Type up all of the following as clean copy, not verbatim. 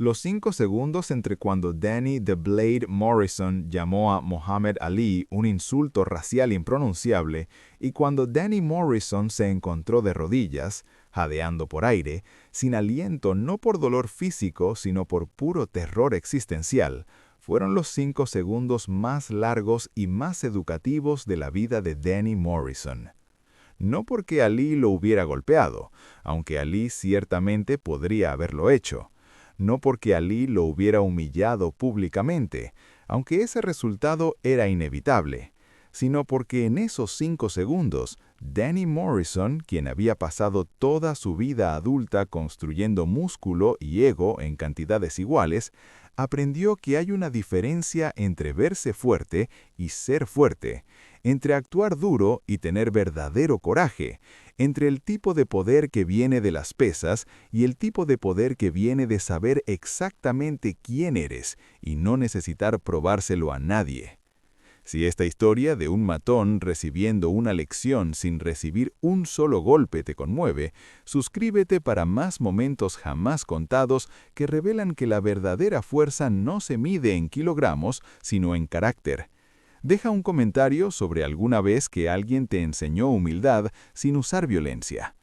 Los 5 segundos entre cuando Danny "The Blade" Morrison llamó a Muhammad Ali un insulto racial impronunciable y cuando Danny Morrison se encontró de rodillas, jadeando por aire, sin aliento no por dolor físico sino por puro terror existencial, fueron los 5 segundos más largos y más educativos de la vida de Danny Morrison. No porque Ali lo hubiera golpeado, aunque Ali ciertamente podría haberlo hecho. No porque Ali lo hubiera humillado públicamente, aunque ese resultado era inevitable, sino porque en esos 5 segundos, Danny Morrison, quien había pasado toda su vida adulta construyendo músculo y ego en cantidades iguales, aprendió que hay una diferencia entre verse fuerte y ser fuerte, entre actuar duro y tener verdadero coraje, entre el tipo de poder que viene de las pesas y el tipo de poder que viene de saber exactamente quién eres y no necesitar probárselo a nadie. Si esta historia de un matón recibiendo una lección sin recibir un solo golpe te conmueve, suscríbete para más momentos jamás contados que revelan que la verdadera fuerza no se mide en kilogramos, sino en carácter. Deja un comentario sobre alguna vez que alguien te enseñó humildad sin usar violencia.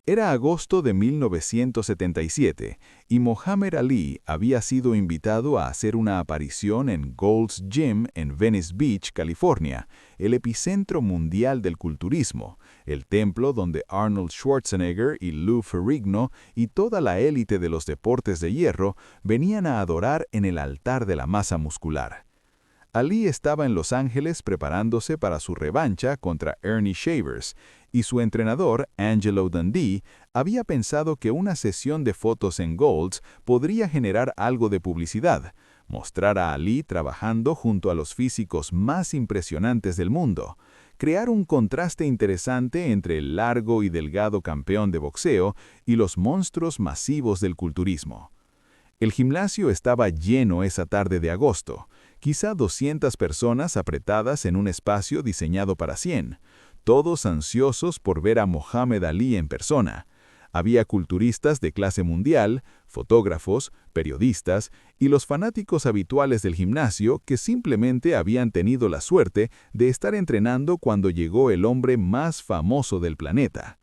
Era agosto de 1977 y Muhammad Ali había sido invitado a hacer una aparición en Gold's Gym en Venice Beach, California, el epicentro mundial del culturismo, el templo donde Arnold Schwarzenegger y Lou Ferrigno y toda la élite de los deportes de hierro venían a adorar en el altar de la masa muscular. Ali estaba en Los Ángeles preparándose para su revancha contra Ernie Shavers, y su entrenador, Angelo Dundee, había pensado que una sesión de fotos en Gold's podría generar algo de publicidad, mostrar a Ali trabajando junto a los físicos más impresionantes del mundo, crear un contraste interesante entre el largo y delgado campeón de boxeo y los monstruos masivos del culturismo. El gimnasio estaba lleno esa tarde de agosto, quizá 200 personas apretadas en un espacio diseñado para 100, todos ansiosos por ver a Muhammad Ali en persona. Había culturistas de clase mundial, fotógrafos, periodistas y los fanáticos habituales del gimnasio que simplemente habían tenido la suerte de estar entrenando cuando llegó el hombre más famoso del planeta.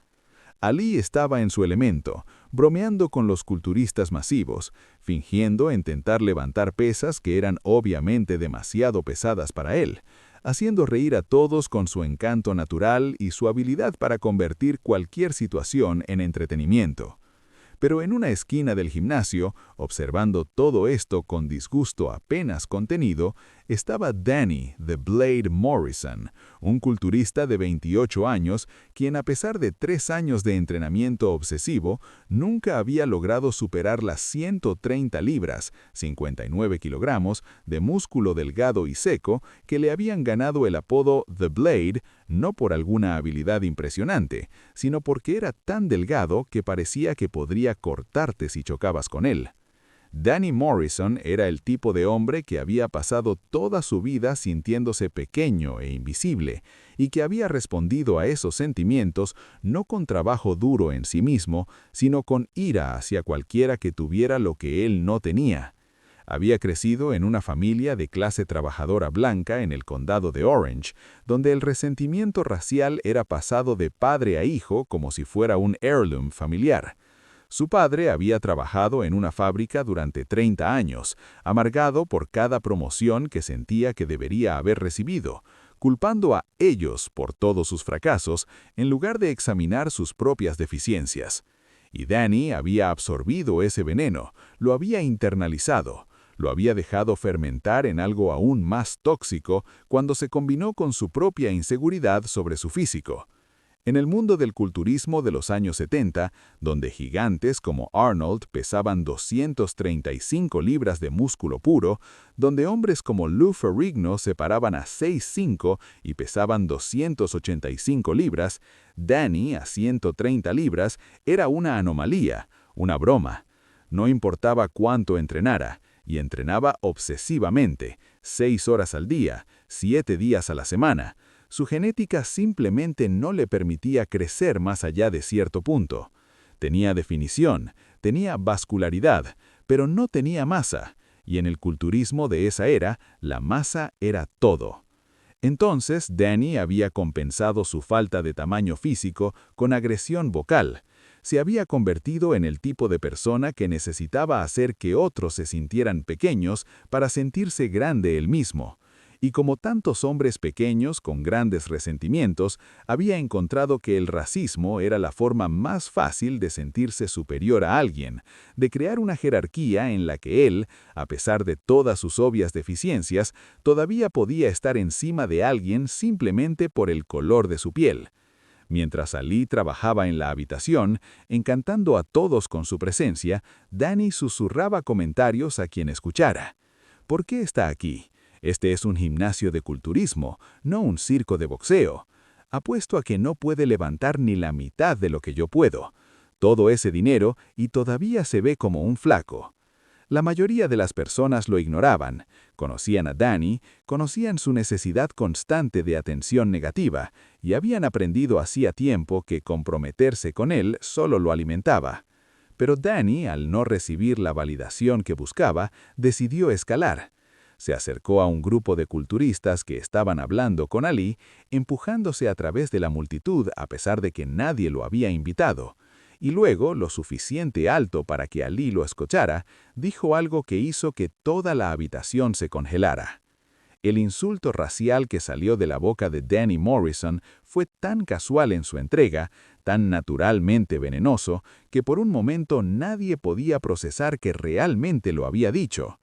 Ali estaba en su elemento, bromeando con los culturistas masivos, fingiendo intentar levantar pesas que eran obviamente demasiado pesadas para él, haciendo reír a todos con su encanto natural y su habilidad para convertir cualquier situación en entretenimiento. Pero en una esquina del gimnasio, observando todo esto con disgusto apenas contenido, estaba Danny "The Blade" Morrison, un culturista de 28 años, quien a pesar de 3 años de entrenamiento obsesivo, nunca había logrado superar las 130 libras, 59 kilogramos, de músculo delgado y seco que le habían ganado el apodo "The Blade", no por alguna habilidad impresionante, sino porque era tan delgado que parecía que podría cortarte si chocabas con él. Danny Morrison era el tipo de hombre que había pasado toda su vida sintiéndose pequeño e invisible, y que había respondido a esos sentimientos no con trabajo duro en sí mismo, sino con ira hacia cualquiera que tuviera lo que él no tenía. Había crecido en una familia de clase trabajadora blanca en el condado de Orange, donde el resentimiento racial era pasado de padre a hijo como si fuera un heirloom familiar. Su padre había trabajado en una fábrica durante 30 años, amargado por cada promoción que sentía que debería haber recibido, culpando a ellos por todos sus fracasos en lugar de examinar sus propias deficiencias. Y Danny había absorbido ese veneno, lo había internalizado, lo había dejado fermentar en algo aún más tóxico cuando se combinó con su propia inseguridad sobre su físico. En el mundo del culturismo de los años 70, donde gigantes como Arnold pesaban 235 libras de músculo puro, donde hombres como Lou Ferrigno se paraban a 6'5" y pesaban 285 libras, Danny, a 130 libras, era una anomalía, una broma. No importaba cuánto entrenara, y entrenaba obsesivamente, 6 horas al día, 7 días a la semana. Su genética simplemente no le permitía crecer más allá de cierto punto. Tenía definición, tenía vascularidad, pero no tenía masa, y en el culturismo de esa era, la masa era todo. Entonces, Danny había compensado su falta de tamaño físico con agresión vocal. Se había convertido en el tipo de persona que necesitaba hacer que otros se sintieran pequeños para sentirse grande él mismo. Y como tantos hombres pequeños con grandes resentimientos, había encontrado que el racismo era la forma más fácil de sentirse superior a alguien, de crear una jerarquía en la que él, a pesar de todas sus obvias deficiencias, todavía podía estar encima de alguien simplemente por el color de su piel. Mientras Ali trabajaba en la habitación, encantando a todos con su presencia, Danny susurraba comentarios a quien escuchara. ¿Por qué está aquí? Este es un gimnasio de culturismo, no un circo de boxeo. Apuesto a que no puede levantar ni la mitad de lo que yo puedo. Todo ese dinero y todavía se ve como un flaco. La mayoría de las personas lo ignoraban, conocían a Danny, conocían su necesidad constante de atención negativa y habían aprendido hacía tiempo que comprometerse con él solo lo alimentaba. Pero Danny, al no recibir la validación que buscaba, decidió escalar. Se acercó a un grupo de culturistas que estaban hablando con Ali, empujándose a través de la multitud a pesar de que nadie lo había invitado. Y luego, lo suficiente alto para que Ali lo escuchara, dijo algo que hizo que toda la habitación se congelara. El insulto racial que salió de la boca de Danny Morrison fue tan casual en su entrega, tan naturalmente venenoso, que por un momento nadie podía procesar que realmente lo había dicho.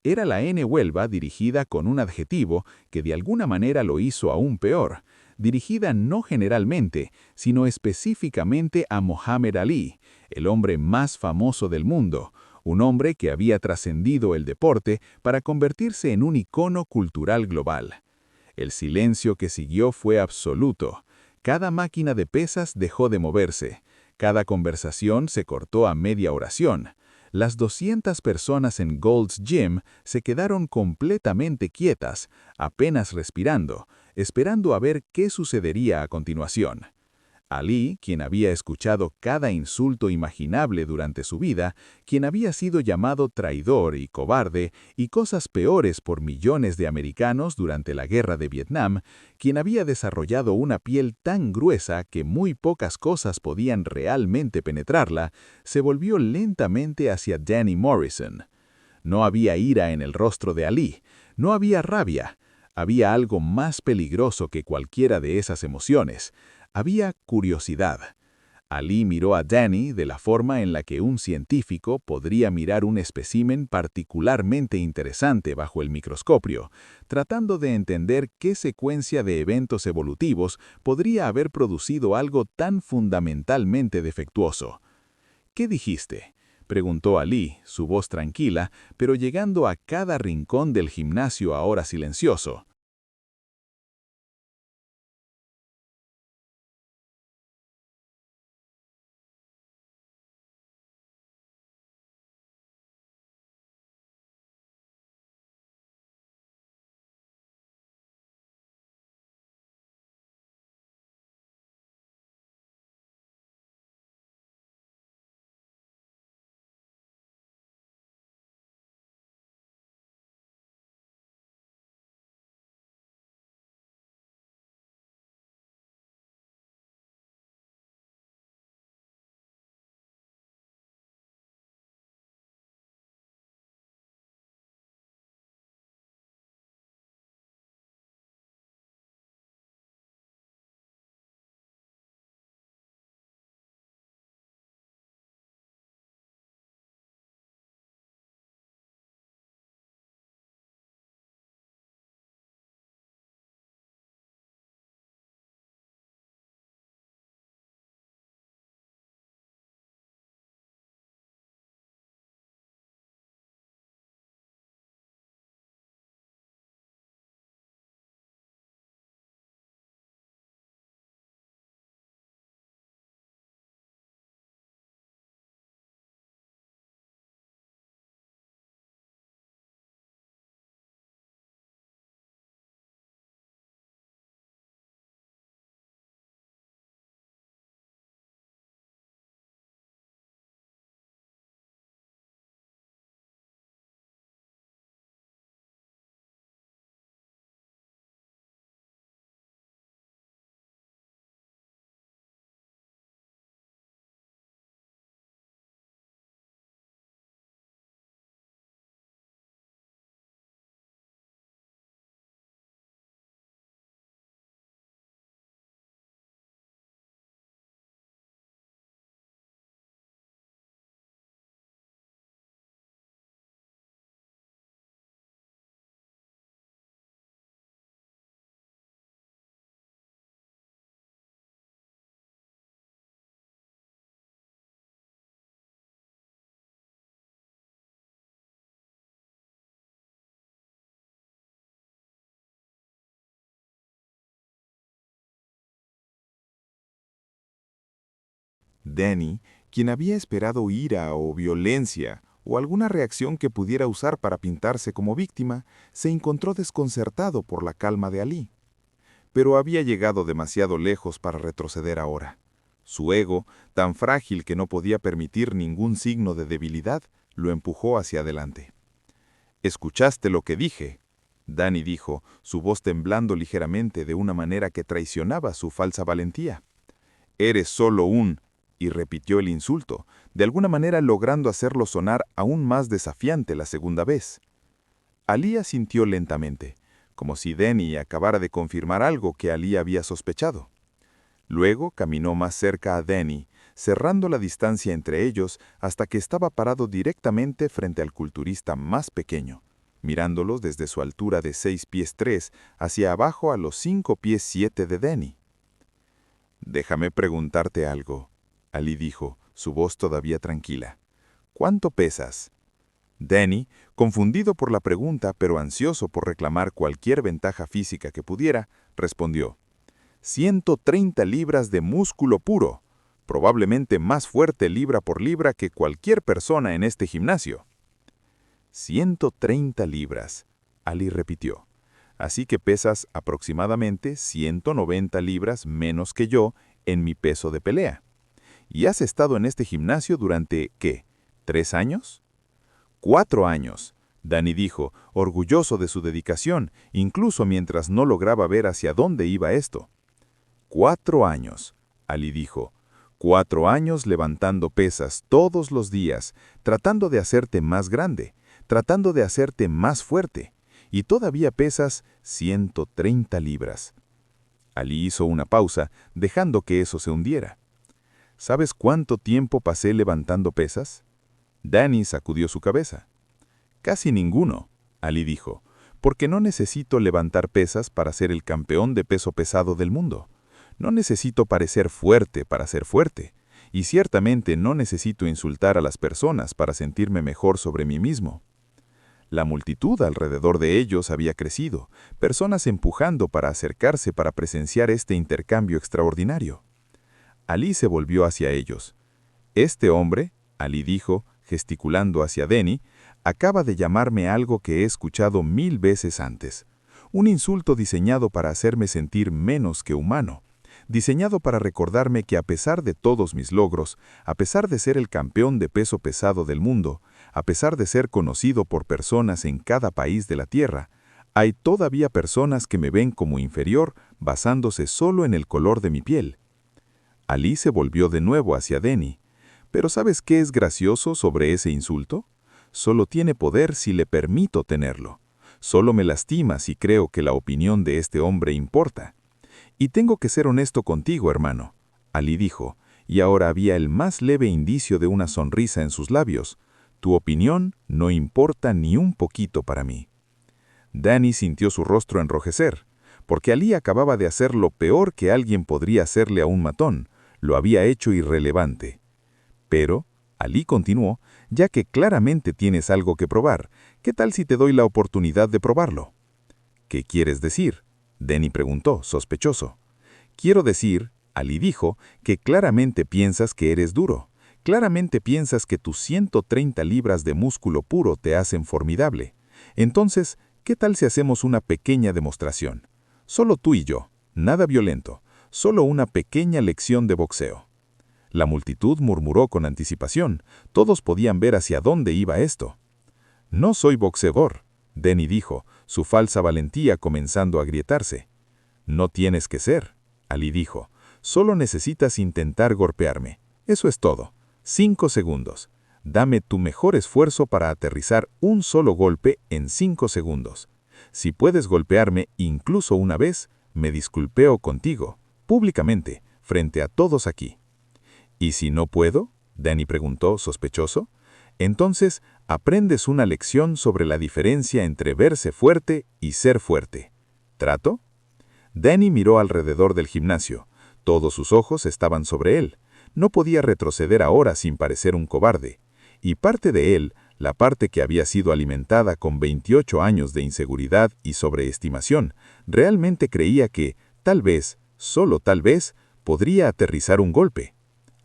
Era la N Huelva dirigida con un adjetivo que de alguna manera lo hizo aún peor, dirigida no generalmente, sino específicamente a Mohamed Ali, el hombre más famoso del mundo, un hombre que había trascendido el deporte para convertirse en un icono cultural global. El silencio que siguió fue absoluto. Cada máquina de pesas dejó de moverse. Cada conversación se cortó a media oración. Las 200 personas en Gold's Gym se quedaron completamente quietas, apenas respirando, esperando a ver qué sucedería a continuación. Ali, quien había escuchado cada insulto imaginable durante su vida, quien había sido llamado traidor y cobarde y cosas peores por millones de americanos durante la guerra de Vietnam, quien había desarrollado una piel tan gruesa que muy pocas cosas podían realmente penetrarla, se volvió lentamente hacia Danny Morrison. No había ira en el rostro de Ali, no había rabia. Había algo más peligroso que cualquiera de esas emociones. Había curiosidad. Ali miró a Danny de la forma en la que un científico podría mirar un espécimen particularmente interesante bajo el microscopio, tratando de entender qué secuencia de eventos evolutivos podría haber producido algo tan fundamentalmente defectuoso. ¿Qué dijiste?, preguntó Ali, su voz tranquila, pero llegando a cada rincón del gimnasio ahora silencioso. Danny, quien había esperado ira o violencia o alguna reacción que pudiera usar para pintarse como víctima, se encontró desconcertado por la calma de Ali. Pero había llegado demasiado lejos para retroceder ahora. Su ego, tan frágil que no podía permitir ningún signo de debilidad, lo empujó hacia adelante. «¿Escuchaste lo que dije?», Danny dijo, su voz temblando ligeramente de una manera que traicionaba su falsa valentía. «Eres solo un...», y repitió el insulto, de alguna manera logrando hacerlo sonar aún más desafiante la segunda vez. Ali asintió lentamente, como si Danny acabara de confirmar algo que Ali había sospechado. Luego caminó más cerca a Danny, cerrando la distancia entre ellos hasta que estaba parado directamente frente al culturista más pequeño, mirándolos desde su altura de 6 pies 3 hacia abajo a los 5 pies 7 de Danny. «Déjame preguntarte algo», Ali dijo, su voz todavía tranquila. «¿Cuánto pesas?». Danny, confundido por la pregunta pero ansioso por reclamar cualquier ventaja física que pudiera, respondió: 130 libras de músculo puro, probablemente más fuerte libra por libra que cualquier persona en este gimnasio. 130 libras, Ali repitió. Así que pesas aproximadamente 190 libras menos que yo en mi peso de pelea. ¿Y has estado en este gimnasio durante, qué, 3 años? 4 años, Danny dijo, orgulloso de su dedicación, incluso mientras no lograba ver hacia dónde iba esto. 4 años, Ali dijo. 4 años levantando pesas todos los días, tratando de hacerte más grande, tratando de hacerte más fuerte, y todavía pesas 130 libras. Ali hizo una pausa, dejando que eso se hundiera. ¿Sabes cuánto tiempo pasé levantando pesas? Danny sacudió su cabeza. Casi ninguno, Ali dijo, porque no necesito levantar pesas para ser el campeón de peso pesado del mundo. No necesito parecer fuerte para ser fuerte, y ciertamente no necesito insultar a las personas para sentirme mejor sobre mí mismo. La multitud alrededor de ellos había crecido, personas empujando para acercarse para presenciar este intercambio extraordinario. Ali se volvió hacia ellos. «Este hombre», Ali dijo, gesticulando hacia Danny, «acaba de llamarme algo que he escuchado 1000 veces antes. Un insulto diseñado para hacerme sentir menos que humano. Diseñado para recordarme que a pesar de todos mis logros, a pesar de ser el campeón de peso pesado del mundo, a pesar de ser conocido por personas en cada país de la Tierra, hay todavía personas que me ven como inferior basándose solo en el color de mi piel». Ali se volvió de nuevo hacia Danny. «¿Pero sabes qué es gracioso sobre ese insulto? Solo tiene poder si le permito tenerlo. Solo me lastima si creo que la opinión de este hombre importa. Y tengo que ser honesto contigo, hermano», Ali dijo, y ahora había el más leve indicio de una sonrisa en sus labios. «Tu opinión no importa ni un poquito para mí». Danny sintió su rostro enrojecer, porque Ali acababa de hacer lo peor que alguien podría hacerle a un matón. Lo había hecho irrelevante. «Pero», Ali continuó, «ya que claramente tienes algo que probar, ¿qué tal si te doy la oportunidad de probarlo?» «¿Qué quieres decir?», Danny preguntó, sospechoso. «Quiero decir», Ali dijo, «que claramente piensas que eres duro. Claramente piensas que tus 130 libras de músculo puro te hacen formidable. Entonces, ¿qué tal si hacemos una pequeña demostración? Solo tú y yo, nada violento, solo una pequeña lección de boxeo». La multitud murmuró con anticipación. Todos podían ver hacia dónde iba esto. «No soy boxeador», Danny dijo, su falsa valentía comenzando a agrietarse. «No tienes que ser», Ali dijo. «Solo necesitas intentar golpearme. Eso es todo. 5 segundos. Dame tu mejor esfuerzo para aterrizar un solo golpe en 5 segundos. Si puedes golpearme incluso una vez, me disculpeo contigo, públicamente, frente a todos aquí». «¿Y si no puedo?», Danny preguntó, sospechoso. «Entonces, aprendes una lección sobre la diferencia entre verse fuerte y ser fuerte. ¿Trato?». Danny miró alrededor del gimnasio. Todos sus ojos estaban sobre él. No podía retroceder ahora sin parecer un cobarde. Y parte de él, la parte que había sido alimentada con 28 años de inseguridad y sobreestimación, realmente creía que, tal vez, solo tal vez, podría aterrizar un golpe.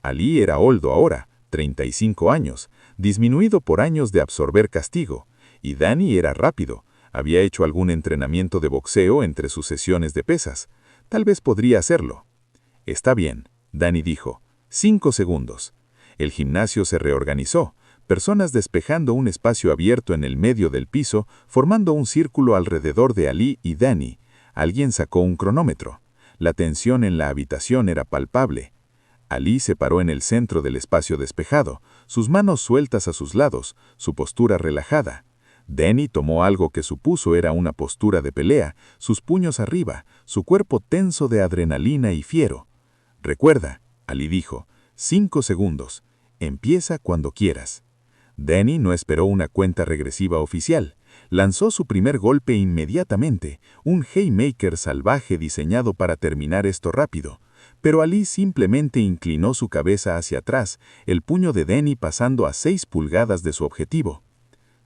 Ali era oldo ahora, 35 años, disminuido por años de absorber castigo, y Danny era rápido, había hecho algún entrenamiento de boxeo entre sus sesiones de pesas. Tal vez podría hacerlo. Está bien, Danny dijo. 5 segundos. El gimnasio se reorganizó, personas despejando un espacio abierto en el medio del piso, formando un círculo alrededor de Ali y Danny. Alguien sacó un cronómetro. La tensión en la habitación era palpable. Ali se paró en el centro del espacio despejado, sus manos sueltas a sus lados, su postura relajada. Danny tomó algo que supuso era una postura de pelea, sus puños arriba, su cuerpo tenso de adrenalina y fiero. Recuerda, Ali dijo, 5 segundos. Empieza cuando quieras. Danny no esperó una cuenta regresiva oficial. Lanzó su primer golpe inmediatamente, un haymaker salvaje diseñado para terminar esto rápido. Pero Ali simplemente inclinó su cabeza hacia atrás, el puño de Danny pasando a 6 pulgadas de su objetivo.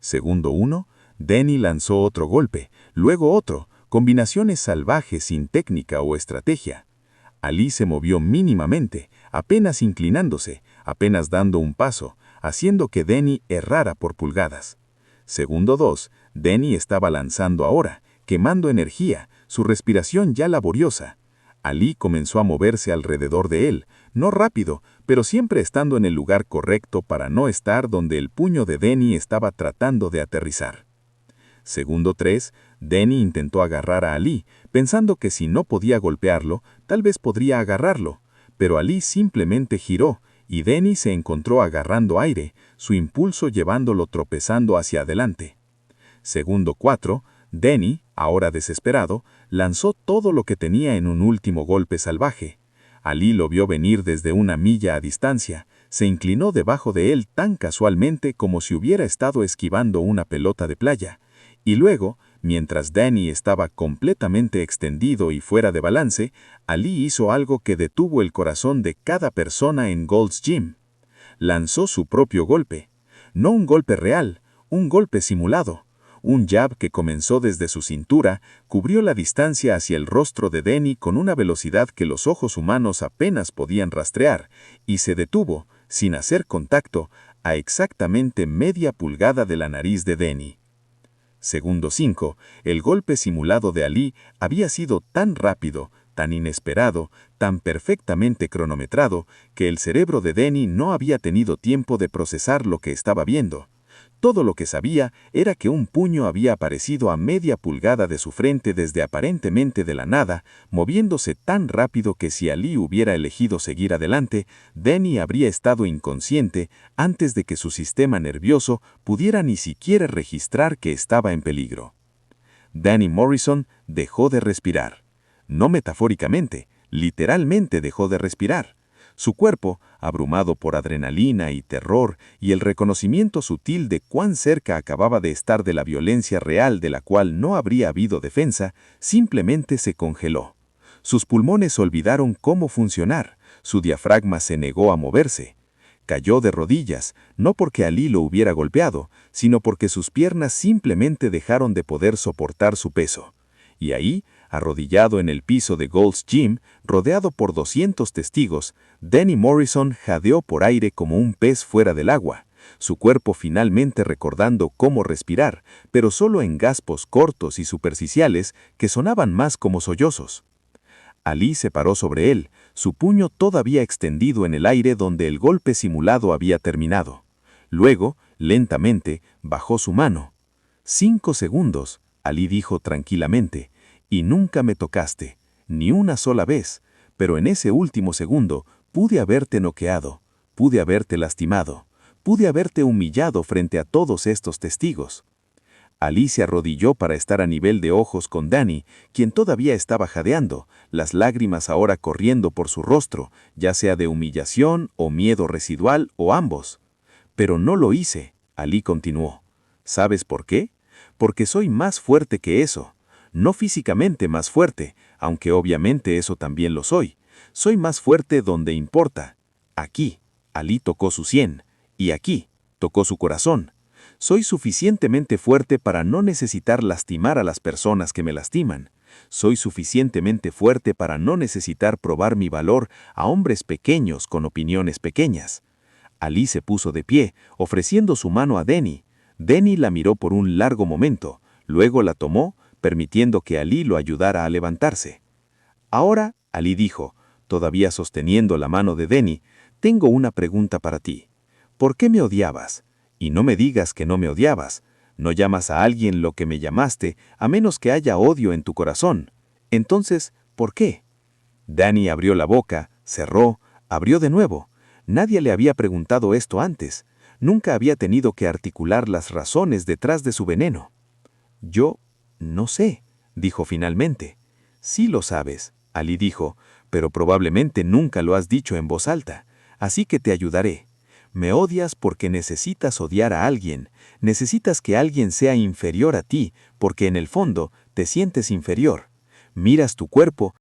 Segundo 1, Danny lanzó otro golpe, luego otro, combinaciones salvajes sin técnica o estrategia. Ali se movió mínimamente, apenas inclinándose, apenas dando un paso, haciendo que Danny errara por pulgadas. Segundo 2, Danny estaba lanzando ahora, quemando energía, su respiración ya laboriosa. Ali comenzó a moverse alrededor de él, no rápido, pero siempre estando en el lugar correcto para no estar donde el puño de Danny estaba tratando de aterrizar. Segundo 3, Danny intentó agarrar a Ali, pensando que si no podía golpearlo, tal vez podría agarrarlo, pero Ali simplemente giró, y Danny se encontró agarrando aire, su impulso llevándolo tropezando hacia adelante. Segundo 4, Danny, ahora desesperado, lanzó todo lo que tenía en un último golpe salvaje. Ali lo vio venir desde una milla a distancia, se inclinó debajo de él tan casualmente como si hubiera estado esquivando una pelota de playa, y luego, mientras Danny estaba completamente extendido y fuera de balance, Ali hizo algo que detuvo el corazón de cada persona en Gold's Gym. Lanzó su propio golpe. No un golpe real, un golpe simulado. Un jab que comenzó desde su cintura, cubrió la distancia hacia el rostro de Danny con una velocidad que los ojos humanos apenas podían rastrear, y se detuvo, sin hacer contacto, a exactamente media pulgada de la nariz de Danny. Segundo 5, el golpe simulado de Ali había sido tan rápido, tan inesperado, tan perfectamente cronometrado, que el cerebro de Danny no había tenido tiempo de procesar lo que estaba viendo. Todo lo que sabía era que un puño había aparecido a media pulgada de su frente desde aparentemente de la nada, moviéndose tan rápido que si Ali hubiera elegido seguir adelante, Danny habría estado inconsciente antes de que su sistema nervioso pudiera ni siquiera registrar que estaba en peligro. Danny Morrison dejó de respirar. No metafóricamente, literalmente dejó de respirar. Su cuerpo, abrumado por adrenalina y terror y el reconocimiento sutil de cuán cerca acababa de estar de la violencia real de la cual no habría habido defensa, simplemente se congeló. Sus pulmones olvidaron cómo funcionar, su diafragma se negó a moverse. Cayó de rodillas, no porque Ali lo hubiera golpeado, sino porque sus piernas simplemente dejaron de poder soportar su peso. Y ahí, arrodillado en el piso de Gold's Gym, rodeado por 200 testigos, Danny Morrison jadeó por aire como un pez fuera del agua, su cuerpo finalmente recordando cómo respirar, pero solo en gaspos cortos y superficiales que sonaban más como sollozos. Ali se paró sobre él, su puño todavía extendido en el aire donde el golpe simulado había terminado. Luego, lentamente, bajó su mano. 5 segundos, Ali dijo tranquilamente, y nunca me tocaste, ni una sola vez, pero en ese último segundo pude haberte noqueado, pude haberte lastimado, pude haberte humillado frente a todos estos testigos. Ali se arrodilló para estar a nivel de ojos con Danny, quien todavía estaba jadeando, las lágrimas ahora corriendo por su rostro, ya sea de humillación o miedo residual o ambos. Pero no lo hice, Ali continuó. ¿Sabes por qué? Porque soy más fuerte que eso. No físicamente más fuerte, aunque obviamente eso también lo soy. Soy más fuerte donde importa. Aquí, Ali tocó su sien, y aquí, tocó su corazón. Soy suficientemente fuerte para no necesitar lastimar a las personas que me lastiman. Soy suficientemente fuerte para no necesitar probar mi valor a hombres pequeños con opiniones pequeñas. Ali se puso de pie, ofreciendo su mano a Danny. Danny la miró por un largo momento, luego la tomó, permitiendo que Ali lo ayudara a levantarse. Ahora, Ali dijo, todavía sosteniendo la mano de Danny, tengo una pregunta para ti. ¿Por qué me odiabas? Y no me digas que no me odiabas. No llamas a alguien lo que me llamaste, a menos que haya odio en tu corazón. Entonces, ¿por qué? Danny abrió la boca, cerró, abrió de nuevo. Nadie le había preguntado esto antes. Nunca había tenido que articular las razones detrás de su veneno. Yo no sé, dijo finalmente. Sí lo sabes, Ali dijo, pero probablemente nunca lo has dicho en voz alta. Así que te ayudaré. Me odias porque necesitas odiar a alguien. Necesitas que alguien sea inferior a ti, porque en el fondo te sientes inferior. Miras tu cuerpo